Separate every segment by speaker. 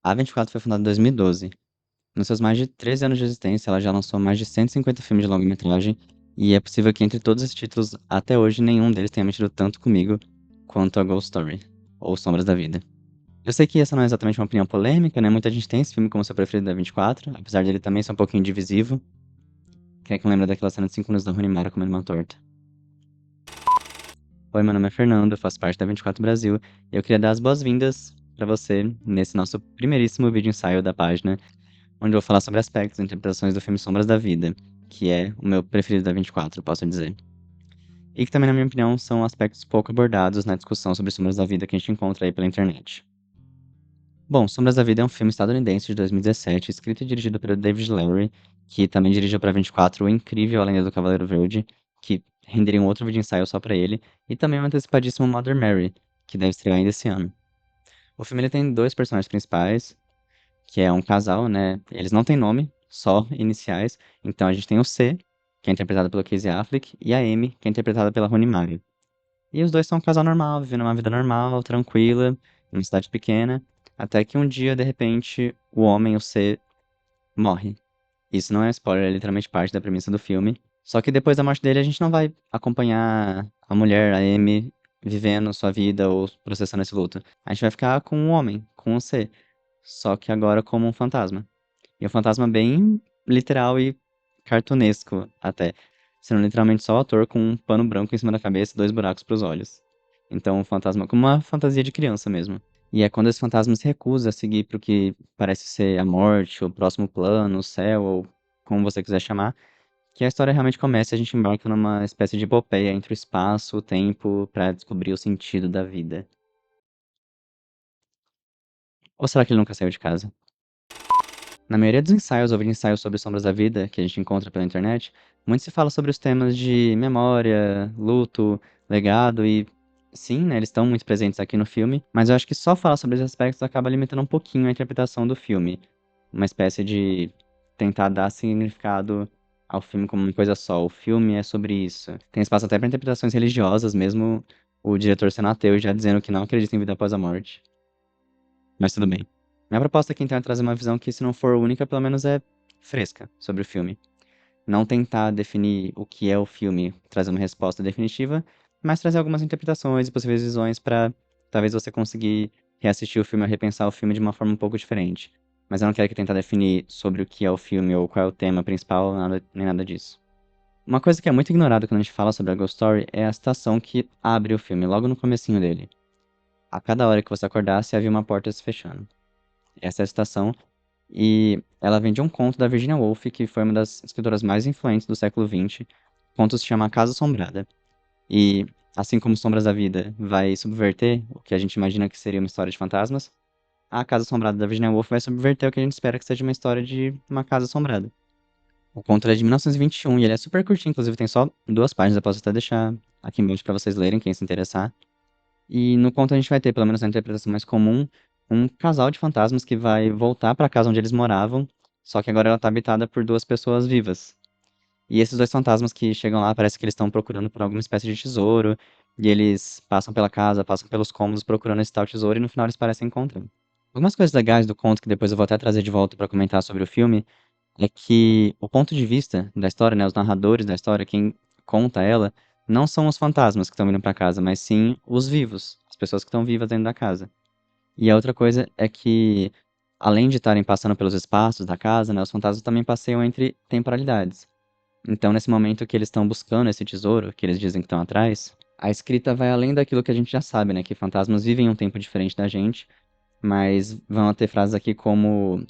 Speaker 1: A 24 foi fundada em 2012. Nos seus mais de 13 anos de existência, ela já lançou mais de 150 filmes de longa-metragem, e é possível que entre todos esses títulos, até hoje, nenhum deles tenha mexido tanto comigo quanto a Ghost Story, ou Sombras da Vida. Eu sei que essa não é exatamente uma opinião polêmica, né? Muita gente tem esse filme como seu preferido da 24, apesar dele também ser um pouquinho divisivo. Quem é que lembra daquela cena de 5 minutos da Rooney Mara comendo uma torta? Oi, meu nome é Fernando, eu faço parte da 24 Brasil, e eu queria dar as boas-vindas para você nesse nosso primeiríssimo vídeo ensaio da página, onde eu vou falar sobre aspectos e interpretações do filme Sombras da Vida, que é o meu preferido da 24, posso dizer. E que também, na minha opinião, são aspectos pouco abordados na discussão sobre Sombras da Vida que a gente encontra aí pela internet. Bom, Sombras da Vida é um filme estadunidense de 2017, escrito e dirigido pelo David Lowery, que também dirigiu para 24 o incrível A Lenda do Cavaleiro Verde, que renderia um outro vídeo ensaio só para ele, e também o antecipadíssimo Mother Mary, que deve estrear ainda esse ano. O filme ele tem dois personagens principais, que é um casal, né? Eles não têm nome, só iniciais. Então a gente tem o C, que é interpretado pelo Casey Affleck, e a Amy, que é interpretada pela Rooney Mara. E os dois são um casal normal, vivendo uma vida normal, tranquila, em uma cidade pequena, até que um dia, de repente, o homem, o C, morre. Isso não é spoiler, é literalmente parte da premissa do filme. Só que depois da morte dele, a gente não vai acompanhar a mulher, a Amy, vivendo sua vida ou processando esse luto. A gente vai ficar com o homem, com o C. Só que agora como um fantasma. E um fantasma bem literal e cartunesco até. Sendo literalmente só o ator com um pano branco em cima da cabeça e dois buracos pros olhos. Então um fantasma como uma fantasia de criança mesmo. E é quando esse fantasma se recusa a seguir pro que parece ser a morte, o próximo plano, o céu, ou como você quiser chamar, que a história realmente começa e a gente embarca numa espécie de epopeia entre o espaço e o tempo para descobrir o sentido da vida. Ou será que ele nunca saiu de casa? Na maioria dos ensaios ou ensaios sobre sombras da vida que a gente encontra pela internet, muito se fala sobre os temas de memória, luto, legado e sim, né, eles estão muito presentes aqui no filme, mas eu acho que só falar sobre esses aspectos acaba limitando um pouquinho a interpretação do filme, uma espécie de tentar dar significado ao filme como uma coisa só. O filme é sobre isso. Tem espaço até para interpretações religiosas, mesmo o diretor sendo ateu e já dizendo que não acredita em vida após a morte. Mas tudo bem. Minha proposta aqui então é trazer uma visão que, se não for única, pelo menos é fresca sobre o filme. Não tentar definir o que é o filme, trazer uma resposta definitiva, mas trazer algumas interpretações e possíveis visões para talvez você conseguir reassistir o filme ou repensar o filme de uma forma um pouco diferente. Mas eu não quero que tentar definir sobre o que é o filme ou qual é o tema principal, nada, nem nada disso. Uma coisa que é muito ignorada quando a gente fala sobre a Ghost Story é a citação que abre o filme, logo no comecinho dele. A cada hora que você acordasse, havia uma porta se fechando. Essa é a citação, e ela vem de um conto da Virginia Woolf, que foi uma das escritoras mais influentes do século XX. O conto se chama A Casa Assombrada. E, assim como Sombras da Vida vai subverter o que a gente imagina que seria uma história de fantasmas, A Casa Assombrada da Virginia Woolf vai subverter o que a gente espera que seja uma história de uma casa assombrada. O conto é de 1921 e 21 e ele é super curtinho, inclusive tem só duas páginas, eu posso até deixar aqui embaixo para vocês lerem, quem se interessar. E no conto a gente vai ter, pelo menos na interpretação mais comum, um casal de fantasmas que vai voltar para a casa onde eles moravam, só que agora ela tá habitada por duas pessoas vivas. E esses dois fantasmas que chegam lá, parece que eles estão procurando por alguma espécie de tesouro, e eles passam pela casa, passam pelos cômodos procurando esse tal tesouro, e no final eles parecem encontrando. Algumas coisas legais do conto que depois eu vou até trazer de volta para comentar sobre o filme é que o ponto de vista da história, né, os narradores da história, quem conta ela, não são os fantasmas que estão vindo para casa, mas sim os vivos, as pessoas que estão vivas dentro da casa. E a outra coisa é que, além de estarem passando pelos espaços da casa, né, os fantasmas também passeiam entre temporalidades. Então, nesse momento que eles estão buscando esse tesouro, que eles dizem que estão atrás, a escrita vai além daquilo que a gente já sabe, né, que fantasmas vivem um tempo diferente da gente, mas vão ter frases aqui como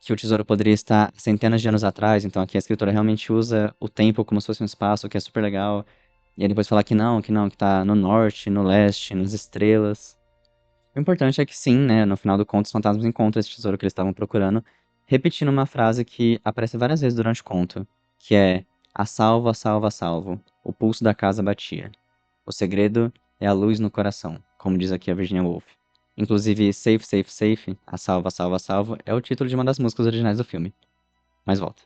Speaker 1: que o tesouro poderia estar centenas de anos atrás, então aqui a escritora realmente usa o tempo como se fosse um espaço, o que é super legal. E aí depois fala que não, que tá no norte, no leste, nas estrelas. O importante é que sim, né, no final do conto os fantasmas encontram esse tesouro que eles estavam procurando, repetindo uma frase que aparece várias vezes durante o conto, que é a salvo, a salvo, a salvo. O pulso da casa batia. O segredo é a luz no coração, como diz aqui a Virginia Woolf. Inclusive, Safe, Safe, Safe, a salva, a salva, a salvo, é o título de uma das músicas originais do filme. Mas volta.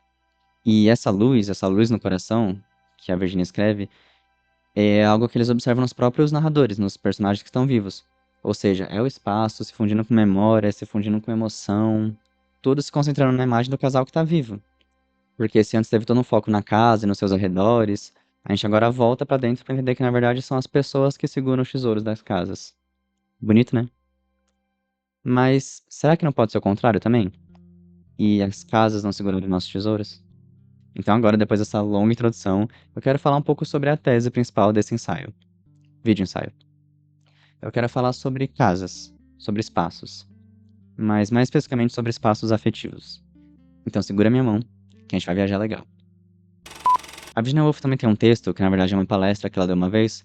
Speaker 1: E essa luz no coração, que a Virginia escreve, é algo que eles observam nos próprios narradores, nos personagens que estão vivos. Ou seja, é o espaço se fundindo com memória, se fundindo com emoção, tudo se concentrando na imagem do casal que tá vivo. Porque se antes teve todo um foco na casa e nos seus arredores, a gente agora volta pra dentro pra entender que na verdade são as pessoas que seguram os tesouros das casas. Bonito, né? Mas será que não pode ser o contrário também? E as casas não segurarem nossos tesouros? Então agora, depois dessa longa introdução, eu quero falar um pouco sobre a tese principal desse ensaio, vídeo ensaio. Eu quero falar sobre casas, sobre espaços, mas mais especificamente sobre espaços afetivos. Então segura minha mão, que a gente vai viajar legal. A Virginia Woolf também tem um texto, que na verdade é uma palestra que ela deu uma vez,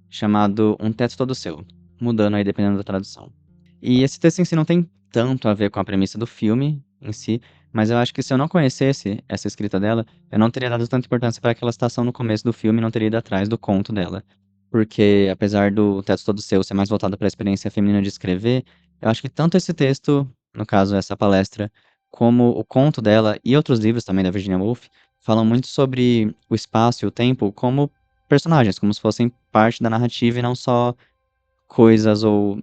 Speaker 1: chamado Um Teto Todo Seu, mudando aí dependendo da tradução. E esse texto em si não tem tanto a ver com a premissa do filme em si, mas eu acho que se eu não conhecesse essa escrita dela, eu não teria dado tanta importância para aquela citação no começo do filme e não teria ido atrás do conto dela. Porque, apesar do Teto Todo Seu ser mais voltado para a experiência feminina de escrever, eu acho que tanto esse texto, no caso essa palestra, como o conto dela e outros livros também da Virginia Woolf, falam muito sobre o espaço e o tempo como personagens, como se fossem parte da narrativa e não só coisas ou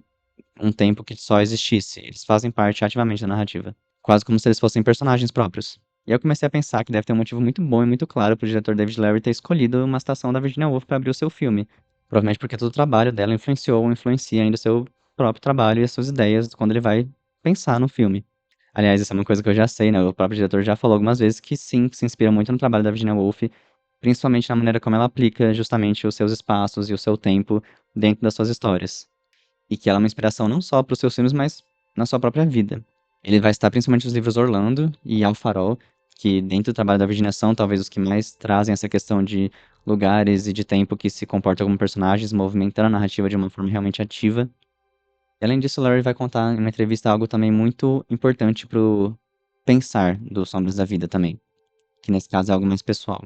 Speaker 1: um tempo que só existisse. Eles fazem parte ativamente da narrativa, quase como se eles fossem personagens próprios. E eu comecei a pensar que deve ter um motivo muito bom e muito claro pro diretor David Lowery ter escolhido uma citação da Virginia Woolf para abrir o seu filme. Provavelmente porque todo o trabalho dela influenciou ou influencia ainda o seu próprio trabalho e as suas ideias quando ele vai pensar no filme. Aliás, isso é uma coisa que eu já sei, né? O próprio diretor já falou algumas vezes que sim, que se inspira muito no trabalho da Virginia Woolf, principalmente na maneira como ela aplica justamente os seus espaços e o seu tempo dentro das suas histórias. E que ela é uma inspiração não só para os seus filmes, mas na sua própria vida. Ele vai citar principalmente os livros Orlando e Ao Farol, que dentro do trabalho da Virginia são talvez os que mais trazem essa questão de lugares e de tempo que se comportam como personagens, movimentando a narrativa de uma forma realmente ativa. E além disso, Larry vai contar em uma entrevista algo também muito importante pro pensar dos Sombras da Vida também, que nesse caso é algo mais pessoal.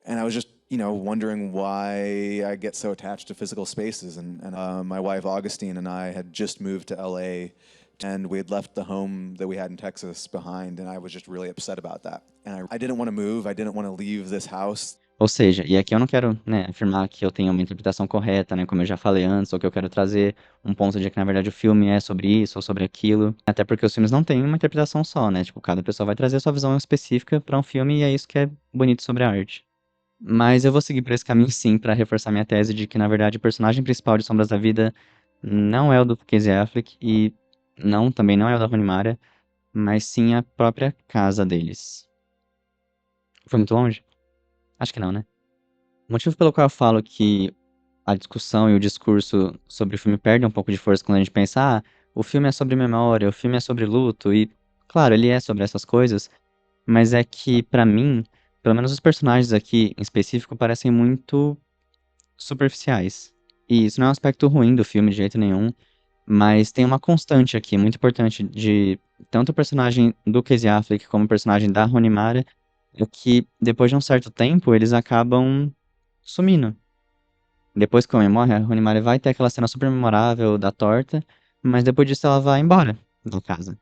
Speaker 2: And I was just, wondering why I get so attached to physical spaces. And my wife Augustine and I had just moved to LA, and we had left the home that we had in Texas behind, and I was just really upset about that. And I didn't want to move. I didn't want to leave this house.
Speaker 1: Ou seja, e aqui eu não quero, né, afirmar que eu tenho uma interpretação correta, né, como eu já falei antes, ou que eu quero trazer um ponto de que, na verdade, o filme é sobre isso ou sobre aquilo. Até porque os filmes não têm uma interpretação só, né? Tipo, cada pessoa vai trazer a sua visão específica para um filme e é isso que é bonito sobre a arte. Mas eu vou seguir por esse caminho sim, para reforçar minha tese de que, na verdade, o personagem principal de Sombras da Vida não é o do Casey Affleck e não, também não é o da Rooney Mara, mas sim a própria casa deles. Foi muito longe? Acho que não, né? O motivo pelo qual eu falo que a discussão e o discurso sobre o filme perde um pouco de força quando a gente pensa, o filme é sobre memória, o filme é sobre luto, e claro, ele é sobre essas coisas, mas é que, pra mim, pelo menos os personagens aqui em específico parecem muito superficiais. E isso não é um aspecto ruim do filme de jeito nenhum, mas tem uma constante aqui, muito importante, de tanto o personagem do Casey Affleck como o personagem da Rooney Mara, é que depois de um certo tempo eles acabam sumindo. Depois que o homem morre, a Rooney Mara vai ter aquela cena super memorável da torta, mas depois disso ela vai embora da casa.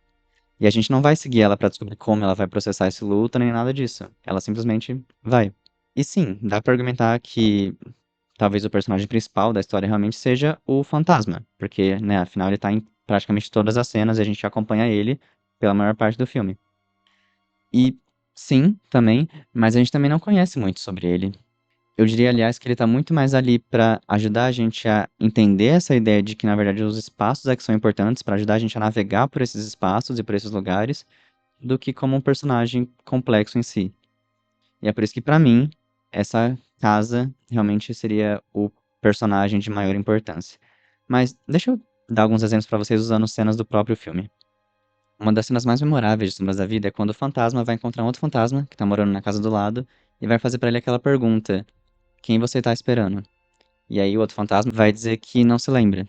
Speaker 1: E a gente não vai seguir ela pra descobrir como ela vai processar esse luto nem nada disso. Ela simplesmente vai. E sim, dá pra argumentar que talvez o personagem principal da história realmente seja o fantasma, porque, né, afinal ele tá em praticamente todas as cenas e a gente acompanha ele pela maior parte do filme. E sim, também, mas a gente também não conhece muito sobre ele. Eu diria, aliás, que ele tá muito mais ali pra ajudar a gente a entender essa ideia de que, na verdade, os espaços é que são importantes pra ajudar a gente a navegar por esses espaços e por esses lugares, do que como um personagem complexo em si. E é por isso que, pra mim, essa casa realmente seria o personagem de maior importância. Mas deixa eu dar alguns exemplos pra vocês usando cenas do próprio filme. Uma das cenas mais memoráveis de Sombras da Vida é quando o fantasma vai encontrar um outro fantasma que tá morando na casa do lado e vai fazer pra ele aquela pergunta: quem você tá esperando? E aí o outro fantasma vai dizer que não se lembra.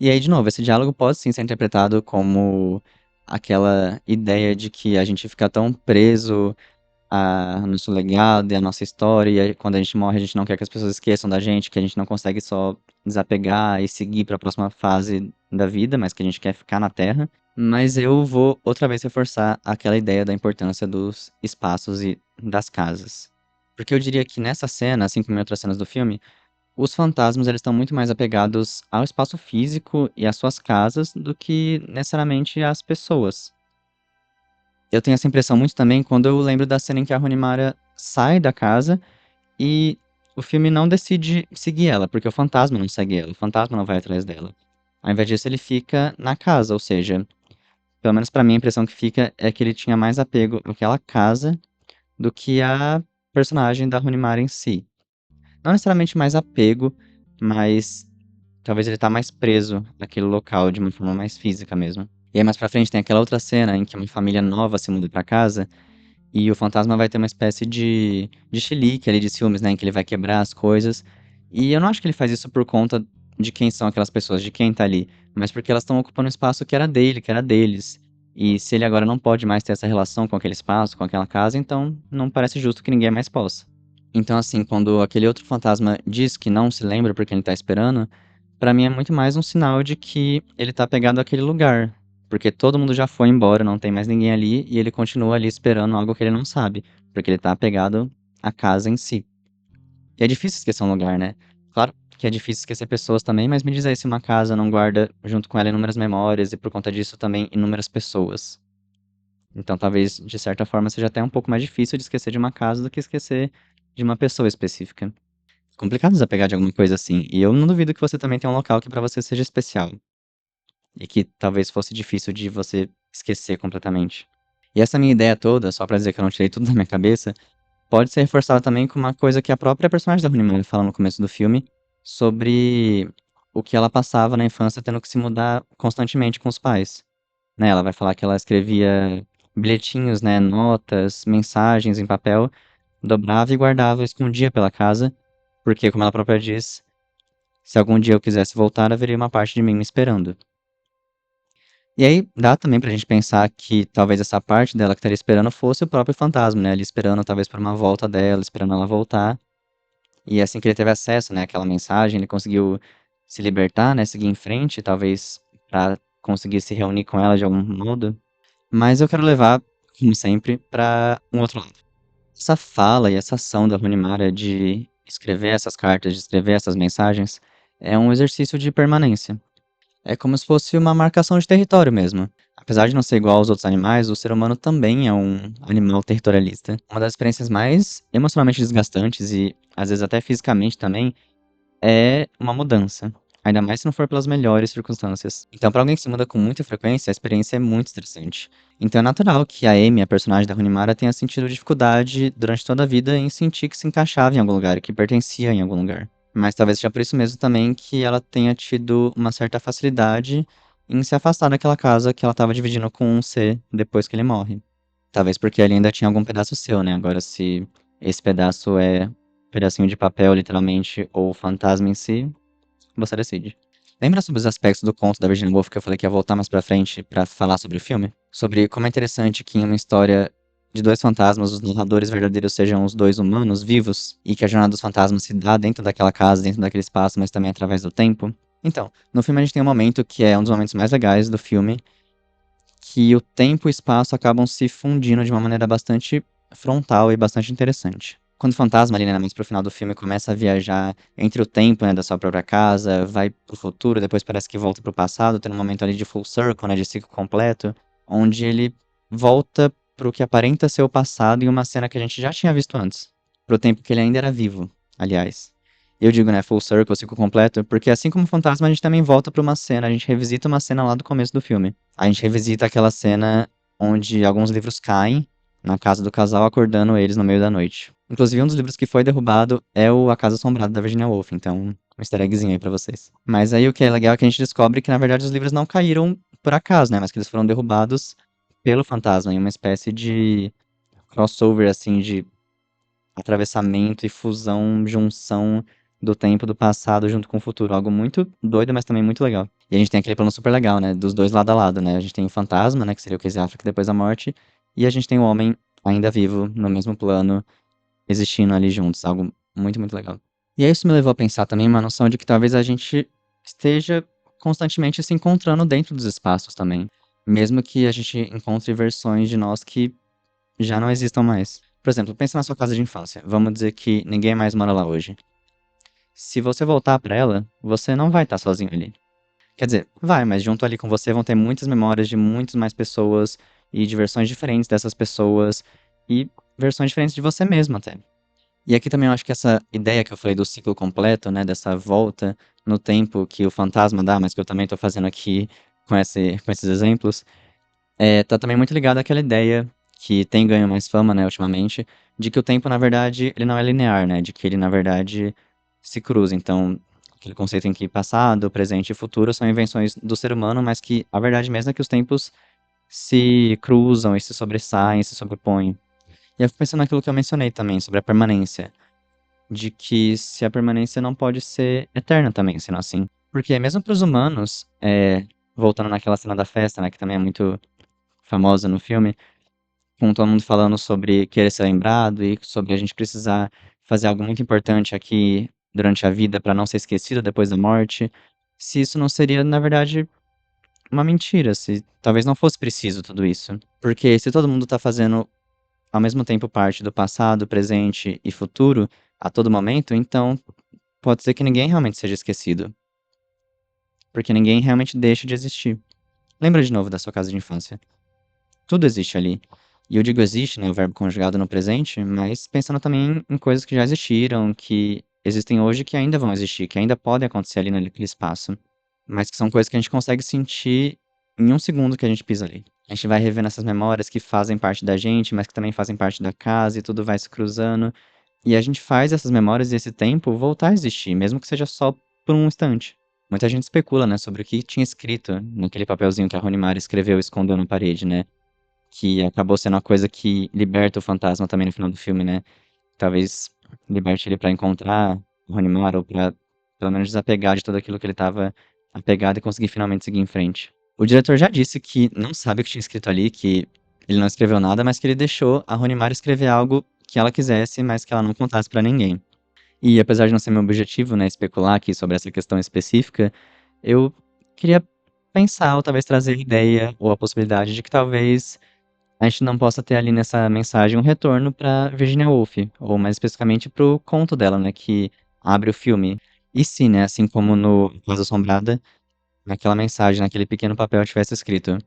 Speaker 1: E aí, de novo, esse diálogo pode sim ser interpretado como aquela ideia de que a gente fica tão preso ao nosso legado e à nossa história, e aí, quando a gente morre, a gente não quer que as pessoas esqueçam da gente, que a gente não consegue só desapegar e seguir para a próxima fase da vida, mas que a gente quer ficar na Terra. Mas eu vou outra vez reforçar aquela ideia da importância dos espaços e das casas. Porque eu diria que nessa cena, assim como em outras cenas do filme, Os fantasmas, eles estão muito mais apegados ao espaço físico e às suas casas do que necessariamente às pessoas. Eu tenho essa impressão muito também quando eu lembro da cena em que a Runimara sai da casa e o filme não decide seguir ela, porque o fantasma não segue ela, o fantasma não vai atrás dela. Ao invés disso, ele fica na casa, ou seja, pelo menos pra mim a impressão que fica é que ele tinha mais apego àquela casa do que a personagem da Runimara em si. Não necessariamente mais apego, mas talvez ele tá mais preso naquele local de uma forma mais física mesmo. E aí mais pra frente tem aquela outra cena em que uma família nova se muda pra casa e o fantasma vai ter uma espécie de chilique ali de ciúmes, né? Em que ele vai quebrar as coisas. E eu não acho que ele faz isso por conta de quem são aquelas pessoas, de quem tá ali, mas porque elas estão ocupando um espaço que era dele, que era deles. E se ele agora não pode mais ter essa relação com aquele espaço, com aquela casa, então não parece justo que ninguém mais possa. Então, assim, quando aquele outro fantasma diz que não se lembra porque ele tá esperando, pra mim é muito mais um sinal de que ele tá pegado àquele lugar. Porque todo mundo já foi embora, não tem mais ninguém ali, e ele continua ali esperando algo que ele não sabe. Porque ele tá apegado à casa em si. E é difícil esquecer um lugar, né? Claro que é difícil esquecer pessoas também, mas me diz aí se uma casa não guarda junto com ela inúmeras memórias e por conta disso também inúmeras pessoas. Então talvez, de certa forma, seja até um pouco mais difícil de esquecer de uma casa do que esquecer de uma pessoa específica. Complicado desapegar de alguma coisa assim. E eu não duvido que você também tenha um local que pra você seja especial. E que talvez fosse difícil de você esquecer completamente. E essa minha ideia toda, só pra dizer que eu não tirei tudo da minha cabeça, pode ser reforçada também com uma coisa que a própria personagem da Rooney Mara fala no começo do filme, sobre o que ela passava na infância tendo que se mudar constantemente com os pais. Né, ela vai falar que ela escrevia bilhetinhos, né, notas, mensagens em papel, dobrava e guardava, escondia pela casa, porque, como ela própria diz, se algum dia eu quisesse voltar, haveria uma parte de mim me esperando. E aí dá também pra gente pensar que talvez essa parte dela que estaria esperando fosse o próprio fantasma, né? Ele esperando talvez por uma volta dela, esperando ela voltar. E assim que ele teve acesso, né, àquela mensagem, ele conseguiu se libertar, né, seguir em frente, talvez pra conseguir se reunir com ela de algum modo. Mas eu quero levar, como sempre, pra um outro lado. Essa fala e essa ação da Runimara de escrever essas cartas, de escrever essas mensagens, é um exercício de permanência. É como se fosse uma marcação de território mesmo. Apesar de não ser igual aos outros animais, o ser humano também é um animal territorialista. Uma das experiências mais emocionalmente desgastantes e, às vezes, até fisicamente também, é uma mudança. Ainda mais se não for pelas melhores circunstâncias. Então, para alguém que se muda com muita frequência, a experiência é muito estressante. Então, é natural que a Amy, a personagem da Runimara, tenha sentido dificuldade durante toda a vida em sentir que se encaixava em algum lugar, que pertencia em algum lugar. Mas talvez seja por isso mesmo também que ela tenha tido uma certa facilidade em se afastar daquela casa que ela estava dividindo com um C depois que ele morre. Talvez porque ali ainda tinha algum pedaço seu, né? Agora, se esse pedaço é um pedacinho de papel, literalmente, ou o fantasma em si, você decide. Lembra sobre os aspectos do conto da Virginia Woolf que eu falei que ia voltar mais pra frente pra falar sobre o filme? Sobre como é interessante que em uma história de dois fantasmas, os narradores verdadeiros sejam os dois humanos vivos, e que a jornada dos fantasmas se dá dentro daquela casa, dentro daquele espaço, mas também através do tempo. Então, no filme a gente tem um momento que é um dos momentos mais legais do filme, que o tempo e o espaço acabam se fundindo de uma maneira bastante frontal e bastante interessante. Quando o fantasma ali, né, mais pro final do filme, começa a viajar entre o tempo, né, da sua própria casa, vai pro futuro, depois parece que volta pro passado, tem um momento ali de full circle, né, de ciclo completo, onde ele volta pro que aparenta ser o passado em uma cena que a gente já tinha visto antes, pro tempo que ele ainda era vivo, aliás. Eu digo, né, full circle, ciclo completo, porque assim como o fantasma, a gente também volta pra uma cena, a gente revisita uma cena lá do começo do filme. A gente revisita aquela cena onde alguns livros caem na casa do casal, acordando eles no meio da noite. Inclusive, um dos livros que foi derrubado é o A Casa Assombrada da Virginia Woolf, então um easter eggzinho aí pra vocês. Mas aí o que é legal é que a gente descobre que, na verdade, os livros não caíram por acaso, né? Mas que eles foram derrubados pelo fantasma, em uma espécie de crossover, assim, de atravessamento e fusão, junção do tempo do passado junto com o futuro. Algo muito doido, mas também muito legal. E a gente tem aquele plano super legal, né? Dos dois lado a lado, né? A gente tem o fantasma, né? Que seria o Casey Affleck depois da morte. E a gente tem o homem ainda vivo, no mesmo plano, existindo ali juntos. Algo muito, muito legal. E aí isso me levou a pensar também uma noção de que talvez a gente esteja constantemente se encontrando dentro dos espaços também. Mesmo que a gente encontre versões de nós que já não existam mais. Por exemplo, pensa na sua casa de infância. Vamos dizer que ninguém mais mora lá hoje. se você voltar pra ela, você não vai estar sozinho ali. Quer dizer, vai, mas junto ali com você vão ter muitas memórias de muitas mais pessoas e de versões diferentes dessas pessoas e versões diferentes de você mesmo até. E aqui também eu acho que essa ideia que eu falei do ciclo completo, né, dessa volta no tempo que o fantasma dá, mas que eu também tô fazendo aqui com esses exemplos, tá também muito ligado àquela ideia que tem ganho mais fama, né, ultimamente, de que o tempo, na verdade, ele não é linear, né, de que ele, na verdade, se cruza. Então, aquele conceito em que passado, presente e futuro são invenções do ser humano, mas que a verdade mesmo é que os tempos se cruzam e se sobressaem, se sobrepõem. E eu fico pensando naquilo que eu mencionei também, sobre a permanência, de que se a permanência não pode ser eterna também, sendo assim. Porque mesmo para os humanos, voltando naquela cena da festa, né, que também é muito famosa no filme, com todo mundo falando sobre querer ser lembrado e sobre a gente precisar fazer algo muito importante aqui durante a vida para não ser esquecido depois da morte, se isso não seria, na verdade, uma mentira, se talvez não fosse preciso tudo isso. Porque se todo mundo está fazendo ao mesmo tempo parte do passado, presente e futuro a todo momento, então pode ser que ninguém realmente seja esquecido, porque ninguém realmente deixa de existir. Lembra de novo da sua casa de infância. Tudo existe ali. E eu digo existe, né, o verbo conjugado no presente, mas pensando também em coisas que já existiram, que existem hoje, que ainda vão existir, que ainda podem acontecer ali naquele espaço, mas que são coisas que a gente consegue sentir em um segundo que a gente pisa ali. A gente vai revendo essas memórias que fazem parte da gente, mas que também fazem parte da casa, e tudo vai se cruzando. E a gente faz essas memórias e esse tempo voltar a existir, mesmo que seja só por um instante. Muita gente especula, né, sobre o que tinha escrito naquele papelzinho que a Rony Mara escreveu e escondeu na parede, né? Que acabou sendo uma coisa que liberta o fantasma também no final do filme, né? Talvez liberte ele pra encontrar o Rony Mara ou pra pelo menos desapegar de tudo aquilo que ele tava apegado e conseguir finalmente seguir em frente. O diretor já disse que não sabe o que tinha escrito ali, que ele não escreveu nada, mas que ele deixou a Rony Mara escrever algo que ela quisesse, mas que ela não contasse pra ninguém. E apesar de não ser meu objetivo, né, especular aqui sobre essa questão específica, eu queria pensar ou talvez trazer a ideia ou a possibilidade de que talvez a gente não possa ter ali nessa mensagem um retorno para Virginia Woolf, ou mais especificamente para o conto dela, né, que abre o filme. E se, né, assim como no Casa Assombrada, naquela mensagem, naquele pequeno papel tivesse escrito: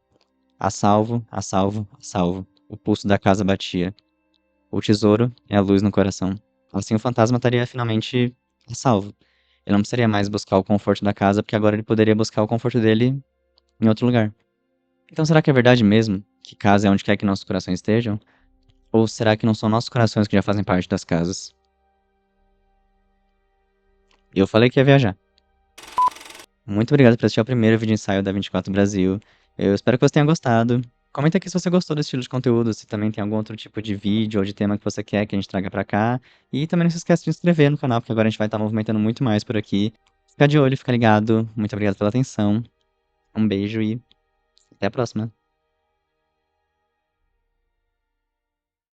Speaker 1: a salvo, a salvo, a salvo. O pulso da casa batia. O tesouro é a luz no coração. Assim o fantasma estaria finalmente a salvo. Ele não precisaria mais buscar o conforto da casa, porque agora ele poderia buscar o conforto dele em outro lugar. Então será que é verdade mesmo que casa é onde quer que nossos corações estejam? Ou será que não são nossos corações que já fazem parte das casas? Eu falei que ia viajar. Muito obrigado por assistir ao primeiro vídeo ensaio da 24 Brasil. Eu espero que você tenha gostado. Comenta aqui se você gostou desse estilo de conteúdo, se também tem algum outro tipo de vídeo ou de tema que você quer que a gente traga pra cá. E também não se esqueça de se inscrever no canal, porque agora a gente vai estar movimentando muito mais por aqui. Fica de olho, fica ligado. Muito obrigado pela atenção. Um beijo e até a próxima.